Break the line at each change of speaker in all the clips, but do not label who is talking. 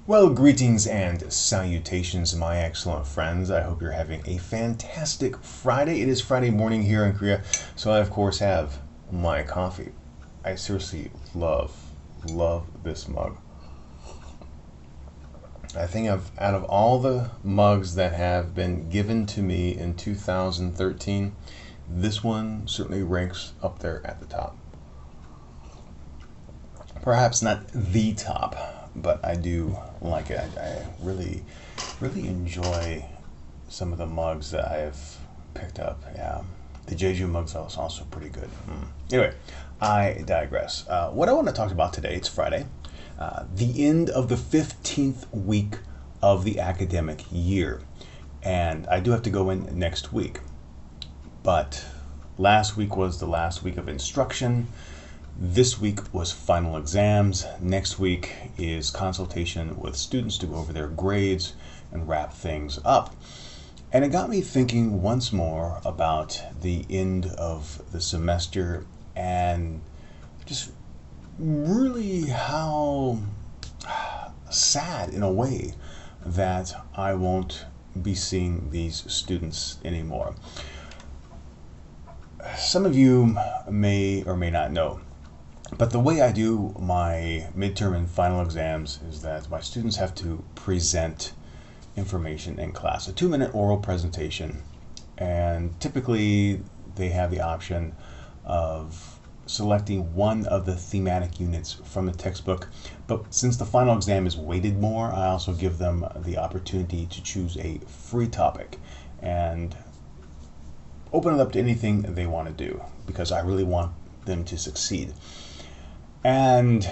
Well, greetings and salutations, my excellent friends. I hope you're having a fantastic Friday. It is Friday morning here in Korea, so I, of course, have my coffee. I seriously love this mug. I think out of all the mugs that have been given to me in 2013, this one certainly ranks up there at the top. Perhaps not the top, but I do like it. I really enjoy some of the mugs that I have picked up. Yeah, the Jeju mugs are also pretty good. Anyway, I digress. What I want to talk about today, it's Friday, the end of the 15th week of the academic year. And I do have to go in next week. But last week was the last week of instruction. This week was final exams. Next week is consultation with students to go over their grades and wrap things up. And it got me thinking once more about the end of the semester and just really how sad in a way that I won't be seeing these students anymore. Some of you may or may not know, but the way I do my midterm and final exams is that my students have to present information in class, a 2-minute oral presentation, and typically they have the option of selecting one of the thematic units from the textbook. But since the final exam is weighted more, I also give them the opportunity to choose a free topic and open it up to anything they want to do, because I really want them to succeed. And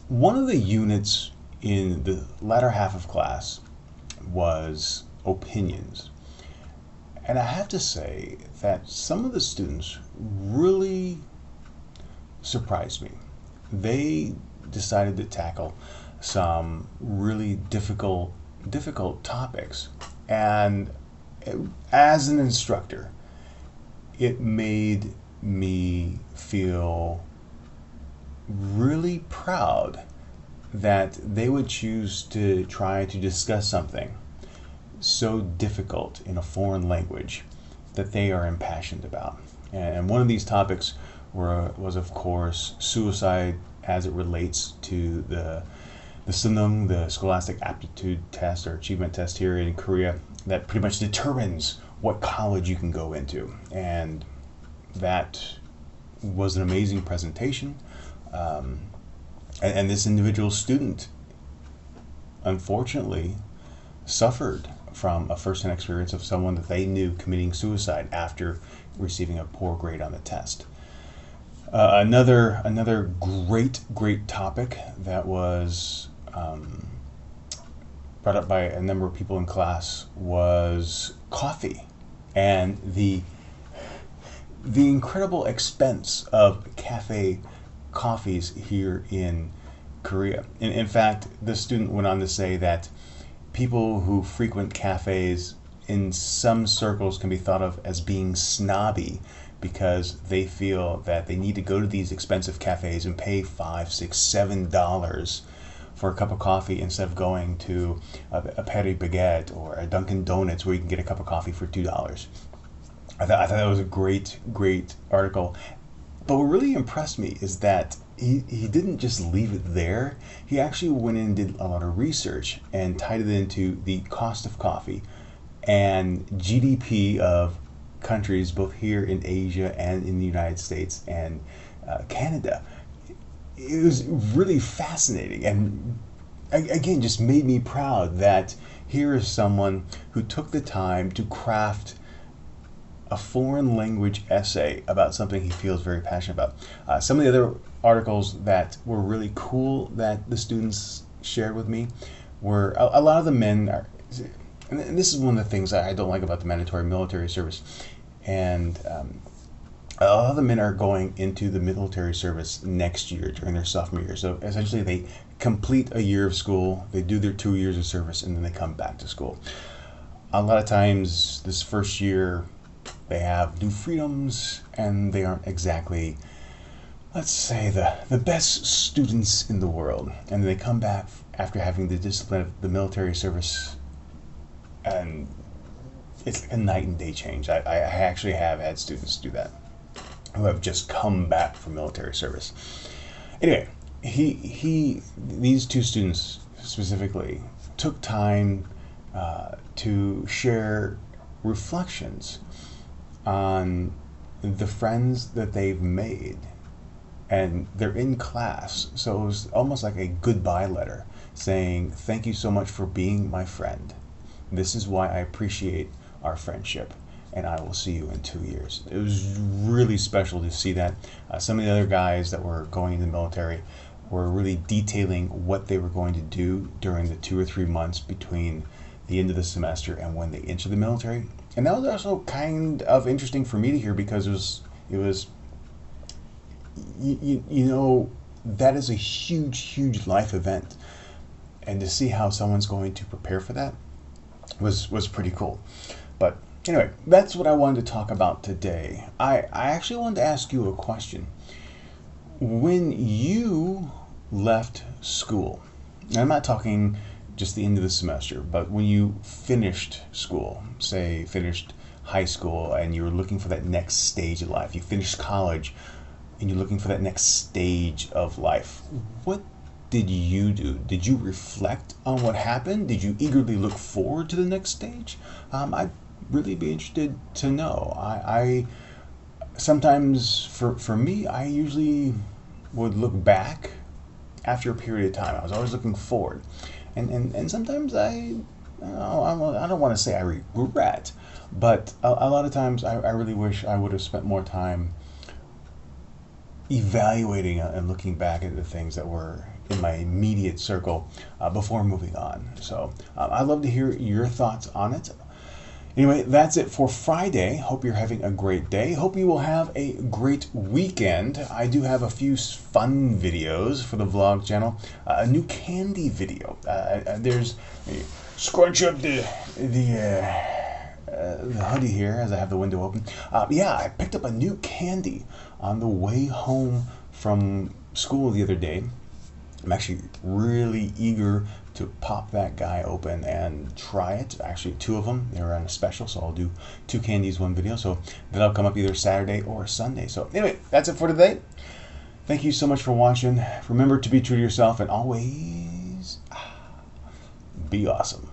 one of the units in the latter half of class was opinions. And I have to say that some of the students really surprised me. They decided to tackle some really difficult topics. And as an instructor, it made me feel really proud that they would choose to try to discuss something so difficult in a foreign language that they are impassioned about. And one of these topics was of course suicide as it relates to the Sunung, the Scholastic Aptitude Test or Achievement Test here in Korea, that pretty much determines what college you can go into. And that was an amazing presentation. And this individual student, unfortunately, suffered from a first-hand experience of someone that they knew committing suicide after receiving a poor grade on the test. Another great topic that was brought up by a number of people in class was coffee and the incredible expense of cafe coffees here in Korea. In fact, the student went on to say that people who frequent cafes in some circles can be thought of as being snobby because they feel that they need to go to these expensive cafes and pay $5, $6, $7 for a cup of coffee instead of going to a Paris Baguette or a Dunkin' Donuts where you can get a cup of coffee for $2. I thought that was a great article. But what really impressed me is that he didn't just leave it there. He actually went in and did a lot of research and tied it into the cost of coffee and GDP of countries both here in Asia and in the United States and Canada. It was really fascinating, and again just made me proud that here is someone who took the time to craft a foreign language essay about something he feels very passionate about. Some of the other articles that were really cool that the students shared with me were a lot of the men are, and this is one of the things I don't like about the mandatory military service, and a lot of the men are going into the military service next year during their sophomore year. So essentially they complete a year of school, they do their 2 years of service, and then they come back to school. A lot of times this first year they have new freedoms and they aren't exactly let's say, the best students in the world, and they come back after having the discipline of the military service, and it's a night and day change. I actually have had students do that who have just come back from military service. Anyway, these two students specifically took time to share reflections on the friends that they've made, and they're in class, so it was almost like a goodbye letter saying, thank you so much for being my friend. This is why I appreciate our friendship, and I will see you in 2 years. It was really special to see that. Some of the other guys that were going into the military were really detailing what they were going to do during the 2 or 3 months between the end of the semester and when they enter the military. And that was also kind of interesting for me to hear, because it was you know, that is a huge life event, and to see how someone's going to prepare for that was pretty cool. But anyway, that's what I wanted to talk about today. I actually wanted to ask you a question. When you left school, and I'm not talking just the end of the semester, but when you finished school, say finished high school, and you were looking for that next stage of life, you finished college and you're looking for that next stage of life, what did you do? Did you reflect on what happened? Did you eagerly look forward to the next stage? I'd really be interested to know. I sometimes, for me, I usually would look back after a period of time. I was always looking forward, and sometimes I don't want to say I regret, but a lot of times I really wish I would have spent more time evaluating and looking back at the things that were in my immediate circle before moving on. So I'd love to hear your thoughts on it. Anyway, that's it for Friday. Hope you're having a great day. Hope you will have a great weekend. I do have a few fun videos for the vlog channel. A new candy video. There's scrunch up the hoodie here as I have the window open. Yeah, I picked up a new candy on the way home from school the other day. I'm actually really eager to pop that guy open and try it. Actually, 2 of them. They're on a special, so I'll do 2 candies, 1 video. So that'll come up either Saturday or Sunday. So anyway, that's it for today. Thank you so much for watching. Remember to be true to yourself and always be awesome.